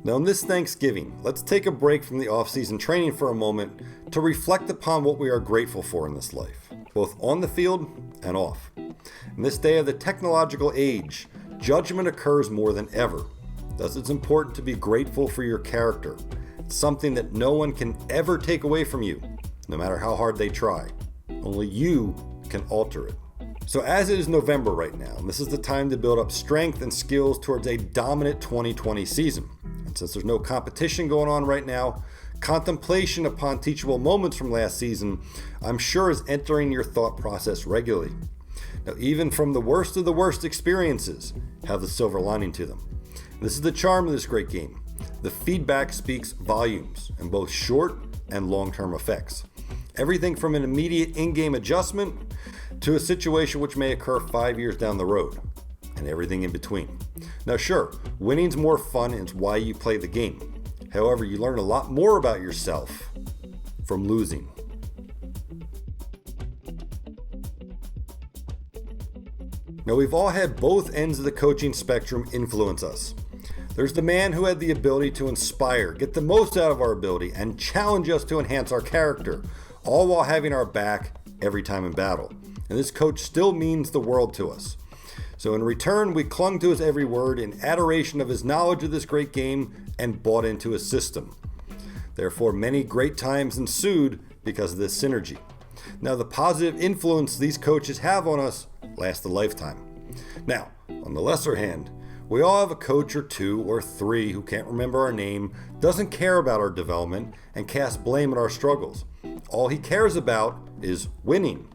Now on this Thanksgiving, let's take a break from the offseason training for a moment to reflect upon what we are grateful for in this life, both on the field and off. In this day of the technological age, judgment occurs more than ever. Thus it's important to be grateful for your character. It's something that no one can ever take away from you, no matter how hard they try. Only you can alter it. So as it is November right now, and this is the time to build up strength and skills towards a dominant 2020 season. And since there's no competition going on right now, contemplation upon teachable moments from last season, I'm sure is entering your thought process regularly. Now, even from the worst of the worst experiences have the silver lining to them. This is the charm of this great game. The feedback speaks volumes in both short and long-term effects. Everything from an immediate in-game adjustment to a situation which may occur 5 years down the road, and everything in between. Now sure, winning's more fun and it's why you play the game. However, you learn a lot more about yourself from losing. Now we've all had both ends of the coaching spectrum influence us. There's the man who had the ability to inspire, get the most out of our ability, and challenge us to enhance our character, all while having our back every time in battle. And this coach still means the world to us. So in return, we clung to his every word in adoration of his knowledge of this great game and bought into his system. Therefore, many great times ensued because of this synergy. Now, the positive influence these coaches have on us lasts a lifetime. Now, on the lesser hand, we all have a coach or two or three who can't remember our name, doesn't care about our development, and casts blame at our struggles. All he cares about is winning.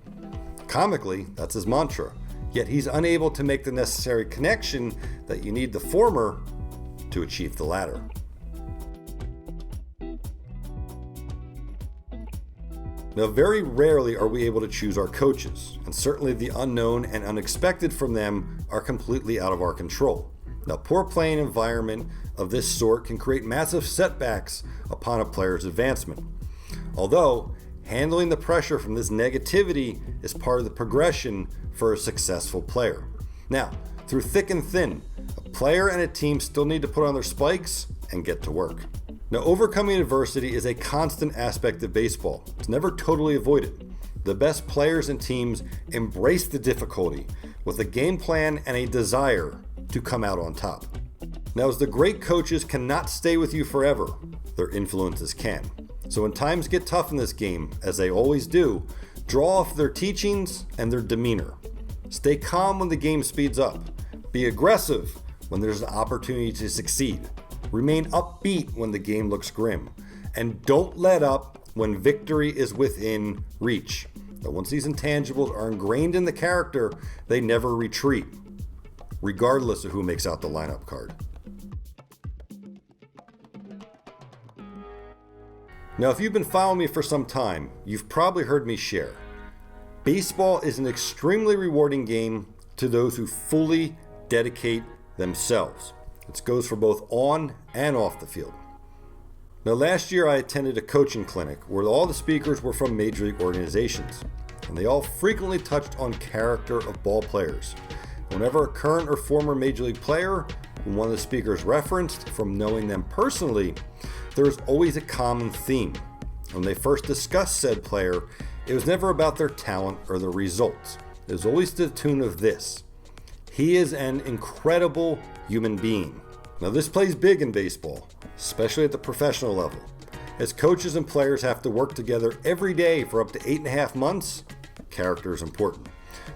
Comically, that's his mantra, yet he's unable to make the necessary connection that you need the former to achieve the latter. Now, very rarely are we able to choose our coaches, and certainly the unknown and unexpected from them are completely out of our control. Now, poor playing environment of this sort can create massive setbacks upon a player's advancement. Although, handling the pressure from this negativity is part of the progression for a successful player. Now, through thick and thin, a player and a team still need to put on their spikes and get to work. Now, overcoming adversity is a constant aspect of baseball. It's never totally avoided. The best players and teams embrace the difficulty with a game plan and a desire to come out on top. Now, as the great coaches cannot stay with you forever, their influences can. So when times get tough in this game, as they always do, draw off their teachings and their demeanor. Stay calm when the game speeds up. Be aggressive when there's an opportunity to succeed. Remain upbeat when the game looks grim. And don't let up when victory is within reach. Now, once these intangibles are ingrained in the character, they never retreat, regardless of who makes out the lineup card. Now, if you've been following me for some time, you've probably heard me share. Baseball is an extremely rewarding game to those who fully dedicate themselves. It goes for both on and off the field. Now, last year I attended a coaching clinic where all the speakers were from major league organizations, and they all frequently touched on character of ball players. Whenever a current or former major league player whom one of the speakers referenced from knowing them personally, there was always a common theme. When they first discussed said player, it was never about their talent or their results. It was always to the tune of this: he is an incredible human being. Now, this plays big in baseball, especially at the professional level. As coaches and players have to work together every day for up to 8.5 months, character is important.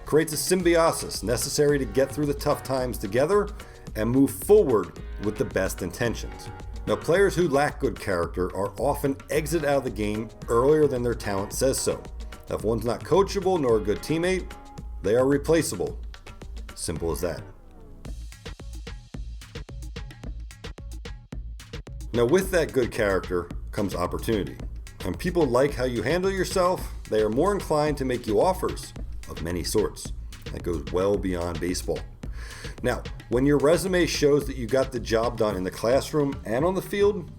Creates a symbiosis necessary to get through the tough times together and move forward with the best intentions. Now, players who lack good character are often exited out of the game earlier than their talent says so. If one's not coachable nor a good teammate, they are replaceable. Simple as that. Now, with that good character comes opportunity. When people like how you handle yourself, they are more inclined to make you offers of many sorts. That goes well beyond baseball. Now, when your resume shows that you got the job done in the classroom and on the field,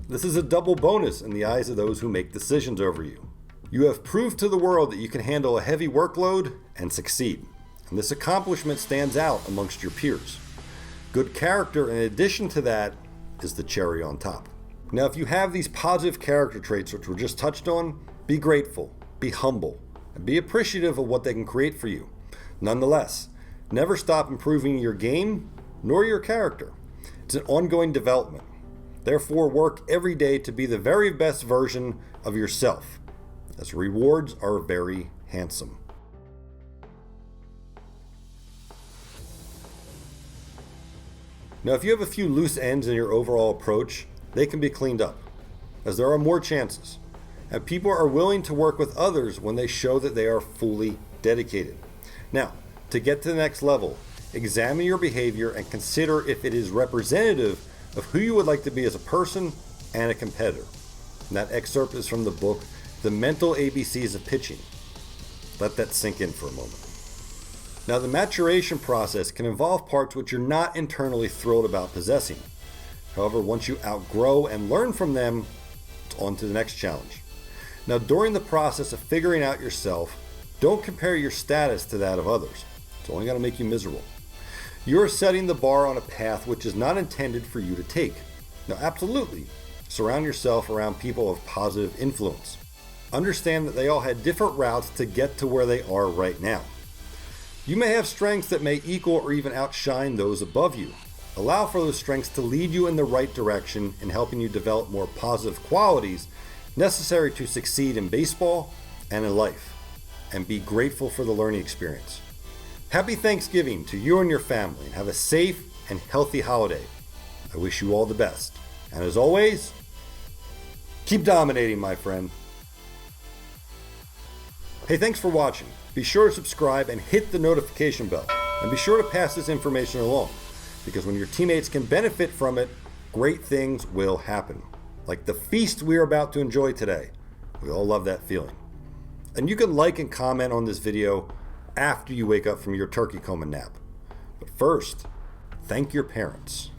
this is a double bonus in the eyes of those who make decisions over you. You have proved to the world that you can handle a heavy workload and succeed. And this accomplishment stands out amongst your peers. Good character, in addition to that, is the cherry on top. Now, if you have these positive character traits, which were just touched on, be grateful, be humble, and be appreciative of what they can create for you. Nonetheless, never stop improving your game nor your character. It's an ongoing development. Therefore, work every day to be the very best version of yourself, as rewards are very handsome. Now, if you have a few loose ends in your overall approach, they can be cleaned up, as there are more chances, and people are willing to work with others when they show that they are fully dedicated. Now, to get to the next level, examine your behavior and consider if it is representative of who you would like to be as a person and a competitor. And that excerpt is from the book, The Mental ABCs of Pitching. Let that sink in for a moment. Now, the maturation process can involve parts which you're not internally thrilled about possessing. However, once you outgrow and learn from them, it's on to the next challenge. Now, during the process of figuring out yourself, don't compare your status to that of others. It's only going to make you miserable. You're setting the bar on a path which is not intended for you to take. Now, absolutely, surround yourself around people of positive influence. Understand that they all had different routes to get to where they are right now. You may have strengths that may equal or even outshine those above you. Allow for those strengths to lead you in the right direction in helping you develop more positive qualities necessary to succeed in baseball and in life, and be grateful for the learning experience. Happy Thanksgiving to you and your family, and have a safe and healthy holiday. I wish you all the best. And as always, keep dominating, my friend. Hey, thanks for watching. Be sure to subscribe and hit the notification bell. And be sure to pass this information along, because when your teammates can benefit from it, great things will happen. Like the feast we are about to enjoy today. We all love that feeling. And you can like and comment on this video after you wake up from your turkey coma nap. But first, thank your parents.